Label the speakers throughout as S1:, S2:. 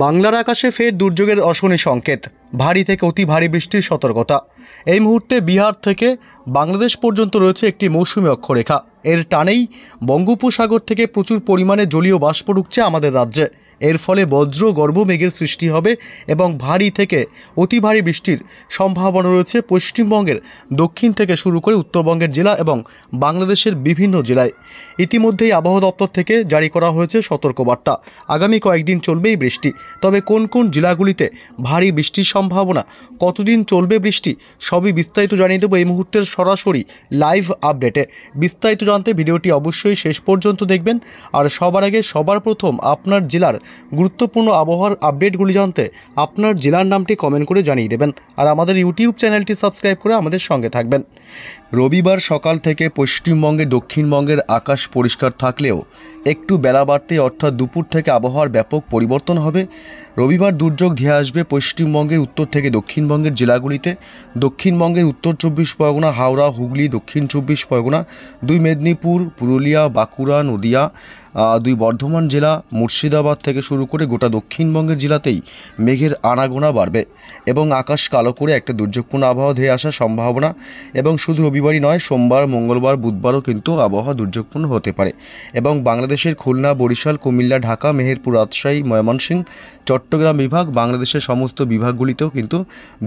S1: বাংলার আকাশে ফের দুর্যোগের অশনি সংকেত, ভারী থেকে অতি ভারী বৃষ্টির সতর্কতা। এই মুহূর্তে বিহার থেকে বাংলাদেশ পর্যন্ত রয়েছে একটি মৌসুমী অক্ষরেখা। এর টানেই বঙ্গোপসাগর থেকে প্রচুর পরিমাণে জলীয় বাষ্প ঢুকছে আমাদের রাজ্যে। এর ফলে বজ্র গর্ভ মেঘের সৃষ্টি হবে এবং ভারী থেকে অতি ভারী বৃষ্টির সম্ভাবনা রয়েছে পশ্চিমবঙ্গের দক্ষিণ থেকে শুরু করে উত্তরবঙ্গের জেলা এবং বাংলাদেশের বিভিন্ন জেলায়। ইতিমধ্যেই আবহাওয়া দপ্তর থেকে জারি করা হয়েছে সতর্কবার্তা। আগামী কয়েকদিন চলবে এই বৃষ্টি। তবে কোন কোন জেলাগুলিতে ভারী বৃষ্টির সম্ভাবনা, কতদিন চলবে বৃষ্টি, সবই বিস্তারিত জানিয়ে দেবো এই মুহূর্তের সরাসরি লাইভ আপডেটে। বিস্তারিত জানতে ভিডিওটি অবশ্যই শেষ পর্যন্ত দেখবেন। আর সবার আগে সবার প্রথম আপনার জেলার গুরুত্বপূর্ণ আবহাওয়ার আপডেটগুলি জানতে আপনার জেলার নামটি কমেন্ট করে জানিয়ে দেবেন। আর আমাদের ইউটিউব চ্যানেলটি সাবস্ক্রাইব করে আমাদের সঙ্গে থাকবেন। রবিবার সকাল থেকে পশ্চিমবঙ্গের দক্ষিণবঙ্গের আকাশ পরিষ্কার থাকলেও একটু বেলা বাড়তে অর্থাৎ দুপুর থেকে আবহাওয়ার ব্যাপক পরিবর্তন হবে। রবিবার দুর্যোগ ধেয়ে আসবে পশ্চিমবঙ্গের উত্তর থেকে দক্ষিণবঙ্গের জেলাগুলিতে। দক্ষিণবঙ্গের উত্তর 24 পরগনা, হাওড়া, হুগলি, দক্ষিণ 24 পরগনা, 2 মেদিনীপুর, পুরুলিয়া, বাঁকুড়া, নদিয়া, 2 বর্ধমান জেলা, মুর্শিদাবাদ থেকে শুরু করে গোটা দক্ষিণবঙ্গের জেলাতেই মেঘের আনাগোনা বাড়বে এবং আকাশ কালো করে একটা দুর্যোগপূর্ণ আবহাওয়া ধেয়ে আসার সম্ভাবনা। এবং শুধু রবিবারই নয়, সোমবার, মঙ্গলবার, বুধবারও কিন্তু আবহাওয়া দুর্যোগপূর্ণ হতে পারে। এবং বাংলাদেশের খুলনা, বরিশাল, কুমিল্লা, ঢাকা, মেহেরপুর, রাজশাহী, ময়মনসিংহ, চট্টগ্রাম বিভাগ, বাংলাদেশের সমস্ত বিভাগগুলিতেও কিন্তু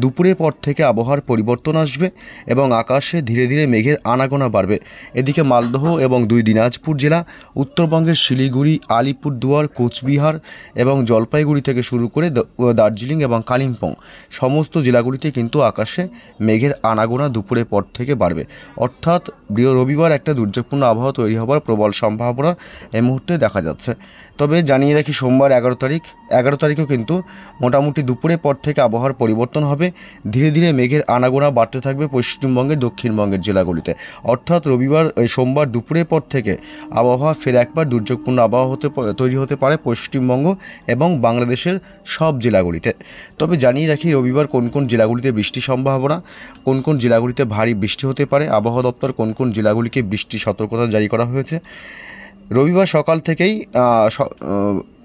S1: দুপুরের পর থেকে আবহাওয়ার পরিবর্তন আসবে এবং আকাশে ধীরে ধীরে মেঘের আনাগোনা বাড়বে। এদিকে মালদহ এবং 2 দিনাজপুর জেলা, উত্তরবঙ্গের শিলিগুড়ি, আলিপুরদুয়ার, কোচবিহার এবং জলপাইগুড়ি থেকে শুরু করে দার্জিলিং এবং কালিম্পং সমস্ত জেলাগুলিতে কিন্তু আকাশে মেঘের আনাগোনা দুপুরের পর থেকে বাড়বে। অর্থাৎ রবিবার একটা দুর্যোগপূর্ণ আবহাওয়া তৈরি হবার প্রবল সম্ভাবনা এই মুহূর্তে দেখা যাচ্ছে। তবে জানিয়ে রাখি, সোমবার 11 তারিখেও কিন্তু মোটামুটি দুপুরের পর থেকে আবহাওয়ার পরিবর্তন হবে। ধীরে ধীরে মেঘের আনাগোনা বাড়তে থাকবে পশ্চিমবঙ্গের দক্ষিণবঙ্গের জেলাগুলিতে। অর্থাৎ সোমবার দুপুরের পর থেকে আবহাওয়া ফের একবার দুর্যোগপূর্ণ আবহাওয়া তৈরি হতে পারে পশ্চিমবঙ্গ এবং বাংলাদেশের সব জেলাগুলিতে। তবে জানিয়ে রাখি, রবিবার কোন কোন জেলাগুলিতে বৃষ্টির সম্ভাবনা, কোন কোন জেলাগুলিতে ভারী বৃষ্টি হতে পারে, আবহাওয়া দপ্তর কোন কোন জেলাগুলিকে বৃষ্টির সতর্কতা জারি করা হয়েছে। রবিবার সকাল থেকেই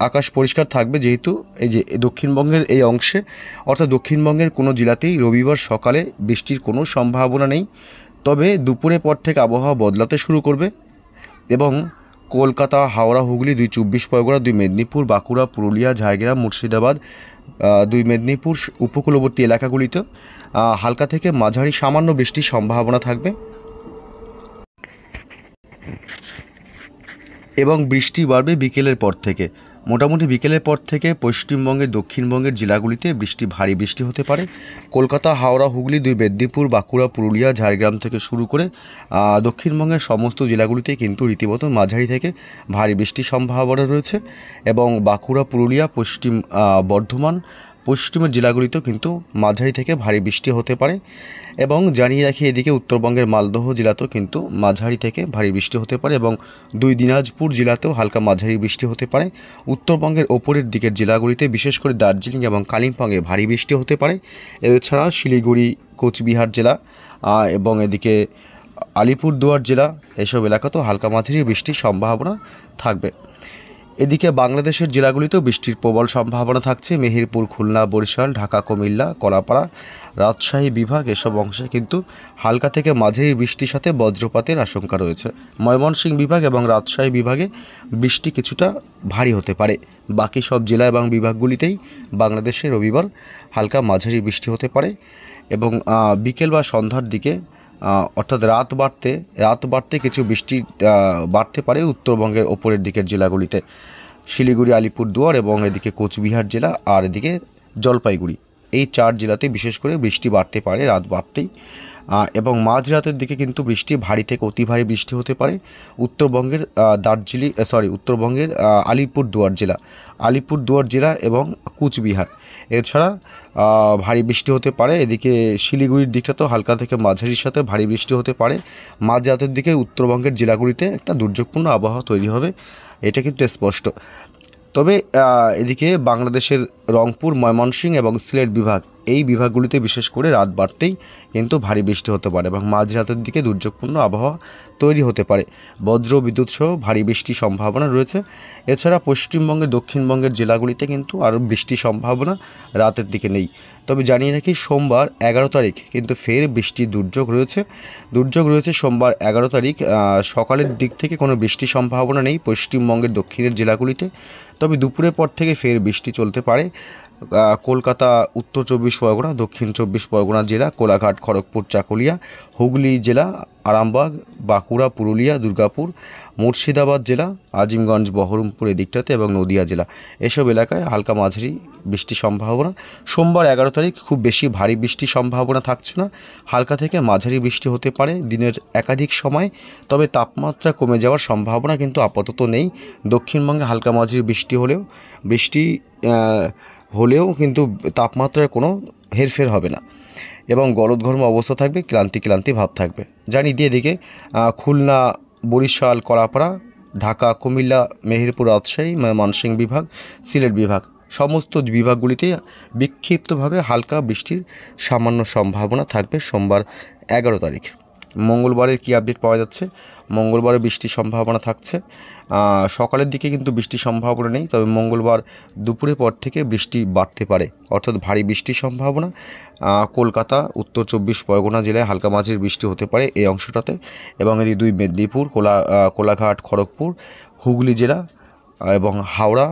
S1: আকাশ পরিষ্কার থাকবে, যেহেতু এই যে দক্ষিণবঙ্গের এই অংশে অর্থাৎ দক্ষিণবঙ্গের কোনো জেলাতেই রবিবার সকালে বৃষ্টির কোনো সম্ভাবনা নেই। তবে দুপুরের পর থেকে আবহাওয়া বদলাতে শুরু করবে এবং কলকাতা, হাওড়া, হুগলি, 2 24 পরগনা, 2 মেদিনীপুর, বাঁকুড়া, পুরুলিয়া, ঝাড়গ্রাম, মুর্শিদাবাদ, 2 মেদিনীপুর উপকূলবর্তী এলাকাগুলিতে হালকা থেকে মাঝারি সামান্য বৃষ্টির সম্ভাবনা থাকবে এবং বৃষ্টি বাড়বে বিকেলের পর থেকে। মোটামুটি বিকেলের পর থেকে পশ্চিমবঙ্গের দক্ষিণবঙ্গের জেলাগুলিতে ভারী বৃষ্টি হতে পারে। কলকাতা, হাওড়া, হুগলি, 2 মেদিনীপুর, বাঁকুড়া, পুরুলিয়া, ঝাড়গ্রাম থেকে শুরু করে দক্ষিণবঙ্গের সমস্ত জেলাগুলিতে কিন্তু রীতিমতো মাঝারি থেকে ভারী বৃষ্টির সম্ভাবনা রয়েছে এবং বাঁকুড়া, পুরুলিয়া, পশ্চিম বর্ধমান, পশ্চিমের জেলাগুলিতেও কিন্তু মাঝারি থেকে ভারী বৃষ্টি হতে পারে। এবং জানিয়ে রাখি, এদিকে উত্তরবঙ্গের মালদহ জেলাতেও কিন্তু মাঝারি থেকে ভারী বৃষ্টি হতে পারে এবং 2 দিনাজপুর জেলাতেও হালকা মাঝারি বৃষ্টি হতে পারে। উত্তরবঙ্গের ওপরের দিকের জেলাগুলিতে বিশেষ করে দার্জিলিং এবং কালিম্পংয়ে ভারী বৃষ্টি হতে পারে। এছাড়া শিলিগুড়ি, কোচবিহার জেলা এবং এদিকে আলিপুরদুয়ার জেলা, এসব এলাকাতেও হালকা মাঝারি বৃষ্টির সম্ভাবনা থাকবে। এদিকে বাংলাদেশের জেলাগুলিতেও বৃষ্টির প্রবল সম্ভাবনা থাকছে। মেহেরপুর, খুলনা, বরিশাল, ঢাকা, কুমিল্লা, কলাপাড়া, রাজশাহী বিভাগ, এসব অংশে কিন্তু হালকা থেকে মাঝারি বৃষ্টির সাথে বজ্রপাতের আশঙ্কা রয়েছে। ময়মনসিংহ বিভাগ এবং রাজশাহী বিভাগে বৃষ্টি কিছুটা ভারী হতে পারে। বাকি সব জেলা এবং বিভাগগুলিতেই বাংলাদেশে রবিবার হালকা মাঝারি বৃষ্টি হতে পারে এবং বিকেল বা সন্ধ্যার দিকে অর্থাৎ রাত বাড়তে কিছু বৃষ্টি বাড়তে পারে উত্তরবঙ্গের ওপরের দিকের জেলাগুলিতে, শিলিগুড়ি, আলিপুরদুয়ার এবং এদিকে কোচবিহার জেলা আর এদিকে জলপাইগুড়ি, এই 4 জেলাতে বিশেষ করে বৃষ্টি বাড়তে পারে রাত বাড়তেই। এবং মাঝরাতের দিকে কিন্তু ভারী থেকে অতি ভারী বৃষ্টি হতে পারে উত্তরবঙ্গের উত্তরবঙ্গের আলিপুরদুয়ার জেলা এবং কুচবিহার। এছাড়া ভারী বৃষ্টি হতে পারে এদিকে শিলিগুড়ির দিকটাতেও হালকা থেকে মাঝারির সাথে ভারী বৃষ্টি হতে পারে। মাঝরাতের দিকে উত্তরবঙ্গের জেলাগুলিতে একটা দুর্যোগপূর্ণ আবহাওয়া তৈরি হবে, এটা কিন্তু স্পষ্ট। তবে এদিকে বাংলাদেশের রংপুর, ময়মনসিংহ এবং সিলেট বিভাগ, এই বিভাগগুলিতে বিশেষ করে রাত বাড়তেই কিন্তু ভারী বৃষ্টি হতে পারে এবং মাঝরাতের দিকে দুর্যোগপূর্ণ আবহাওয়া তৈরি হতে পারে। বজ্র বিদ্যুৎ সহ ভারী বৃষ্টির সম্ভাবনা রয়েছে। এছাড়া পশ্চিমবঙ্গের দক্ষিণবঙ্গের জেলাগুলিতে কিন্তু আরও বৃষ্টির সম্ভাবনা রাতের দিকে নেই। তবে জানিয়ে রাখি সোমবার 11 তারিখ কিন্তু ফের বৃষ্টির দুর্যোগ রয়েছে সোমবার 11 তারিখ সকালের দিক থেকে কোনো বৃষ্টির সম্ভাবনা নেই পশ্চিমবঙ্গের দক্ষিণের জেলাগুলিতে। তবে দুপুরের পর থেকে ফের বৃষ্টি চলতে পারে কলকাতা, উত্তর 24 পরগনা, দক্ষিণ 24 পরগনা জেলা, কোলাঘাট, খড়গপুর, চাকুলিয়া, হুগলি জেলা, আরামবাগ, বাঁকুড়া, পুরুলিয়া, দুর্গাপুর, মুর্শিদাবাদ জেলা, আজিমগঞ্জ, বহরমপুর এদিকটাতে এবং নদিয়া জেলা, এসব এলাকায় হালকা মাঝারি বৃষ্টির সম্ভাবনা। সোমবার 11 তারিখ খুব বেশি ভারী বৃষ্টির সম্ভাবনা থাকছে না, হালকা থেকে মাঝারি বৃষ্টি হতে পারে দিনের একাধিক সময়। তবে তাপমাত্রা কমে যাওয়ার সম্ভাবনা কিন্তু আপাতত নেই। দক্ষিণবঙ্গে হালকা মাঝারি বৃষ্টি হলেও কিন্তু তাপমাত্রার কোনো হেরফের হবে না এবং গলদঘর্ম অবস্থা থাকবে, ক্লান্তি ভাব থাকবে। জানি দিয়ে এদিকে খুলনা, বরিশাল, কলাপাড়া, ঢাকা, কুমিল্লা, মেহেরপুর, রাজশাহী, ময়মনসিংহ বিভাগ, সিলেট বিভাগ, সমস্ত বিভাগগুলিতে বিক্ষিপ্তভাবে হালকা বৃষ্টির সামান্য সম্ভাবনা থাকবে সোমবার 11 তারিখ। মঙ্গলবারের কী আপডেট পাওয়া যাচ্ছে? মঙ্গলবারে বৃষ্টির সম্ভাবনা থাকছে, সকালের দিকে কিন্তু বৃষ্টির সম্ভাবনা নেই। তবে মঙ্গলবার দুপুরের পর থেকে বৃষ্টি বাড়তে পারে, অর্থাৎ ভারী বৃষ্টির সম্ভাবনা। কলকাতা, উত্তর 24 পরগনা জেলায় হালকা মাঝারি বৃষ্টি হতে পারে এই অংশটাতে এবং এর দুই মেদিনীপুর, কোলাঘাট, খড়গপুর, হুগলি জেলা এবং হাওড়া,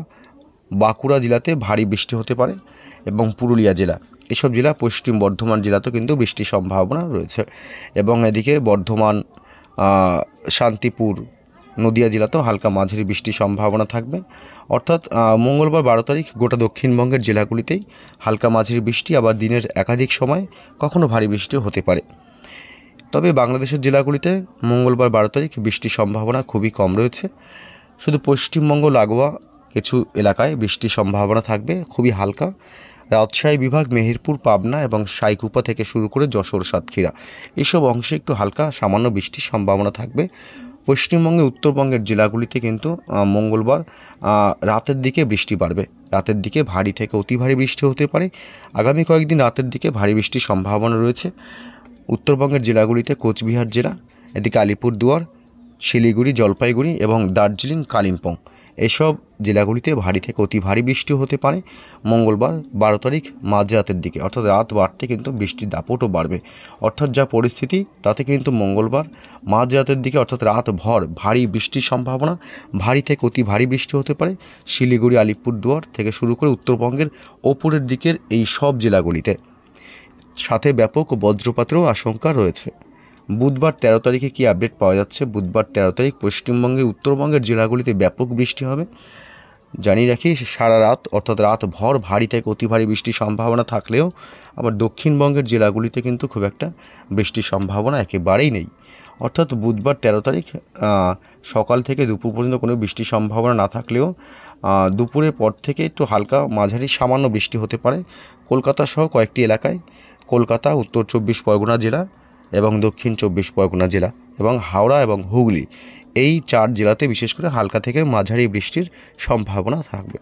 S1: বাঁকুড়া জেলাতে ভারী বৃষ্টি হতে পারে এবং পুরুলিয়া জেলা, এসব জেলা, পশ্চিম বর্ধমান জেলাতেও কিন্তু বৃষ্টির সম্ভাবনা রয়েছে এবং এদিকে বর্ধমান, শান্তিপুর, নদিয়া জেলাতেও হালকা মাঝারি বৃষ্টির সম্ভাবনা থাকবে। অর্থাৎ মঙ্গলবার 12 তারিখ গোটা দক্ষিণবঙ্গের জেলাগুলিতেই হালকা মাঝারি বৃষ্টি, আবার দিনের একাধিক সময় কখনো ভারী বৃষ্টিও হতে পারে। তবে বাংলাদেশের জেলাগুলিতে মঙ্গলবার 12 তারিখ বৃষ্টির সম্ভাবনা খুবই কম রয়েছে। শুধু পশ্চিমবঙ্গ লাগোয়া কিছু এলাকায় বৃষ্টির সম্ভাবনা থাকবে খুবই হালকা। রাজশাহী বিভাগ, মেহেরপুর, পাবনা এবং সাইকুপা থেকে শুরু করে যশোর, সাতক্ষীরা, এসব অংশে একটু হালকা সামান্য বৃষ্টির সম্ভাবনা থাকবে। পশ্চিমবঙ্গে উত্তরবঙ্গের জেলাগুলিতে কিন্তু মঙ্গলবার রাতের দিকে বৃষ্টি বাড়বে, রাতের দিকে ভারী থেকে অতি ভারী বৃষ্টি হতে পারে। আগামী কয়েকদিন রাতের দিকে ভারী বৃষ্টির সম্ভাবনা রয়েছে। উত্তরবঙ্গের জেলাগুলিতে কোচবিহার জেলা, এদিকে আলিপুরদুয়ার, শিলিগুড়ি, জলপাইগুড়ি এবং দার্জিলিং, কালিম্পং, এসব জেলাগুলিতে ভারী থেকে অতি ভারী বৃষ্টি হতে পারে মঙ্গলবার 12 তারিখ মাঝরাতের দিকে, অর্থাৎ রাত বাড়তে কিন্তু বৃষ্টির দাপটও বাড়বে। অর্থাৎ যা পরিস্থিতি তাতে কিন্তু মঙ্গলবার মাঝরাতের দিকে অর্থাৎ রাত ভর ভারী বৃষ্টির সম্ভাবনা, ভারী থেকে অতি ভারী বৃষ্টি হতে পারে শিলিগুড়ি, আলিপুরদুয়ার থেকে শুরু করে উত্তরবঙ্গের ওপরের দিকের এই সব জেলাগুলিতে, সাথে ব্যাপক বজ্রপাতেরও আশঙ্কা রয়েছে। বুধবার 13 তারিখে কী আপডেট পাওয়া যাচ্ছে? বুধবার 13 তারিখ পশ্চিমবঙ্গের উত্তরবঙ্গের জেলাগুলিতে ব্যাপক বৃষ্টি হবে। জানিয়ে রাখি সারা রাত অর্থাৎ রাত ভর ভারী থেকে অতি ভারী বৃষ্টির সম্ভাবনা থাকলেও আবার দক্ষিণবঙ্গের জেলাগুলিতে কিন্তু খুব একটা বৃষ্টির সম্ভাবনা একেবারেই নেই। অর্থাৎ বুধবার 13 তারিখ সকাল থেকে দুপুর পর্যন্ত কোনো বৃষ্টির সম্ভাবনা না থাকলেও দুপুরের পর থেকে একটু হালকা মাঝারি সামান্য বৃষ্টি হতে পারে কলকাতা সহ কয়েকটি এলাকায়। কলকাতা, উত্তর 24 পরগনা জেলা এবং দক্ষিণ 24 পরগনা জেলা এবং হাওড়া এবং হুগলি, এই 4 জেলাতে বিশেষ করে হালকা থেকে মাঝারি বৃষ্টির সম্ভাবনা থাকবে।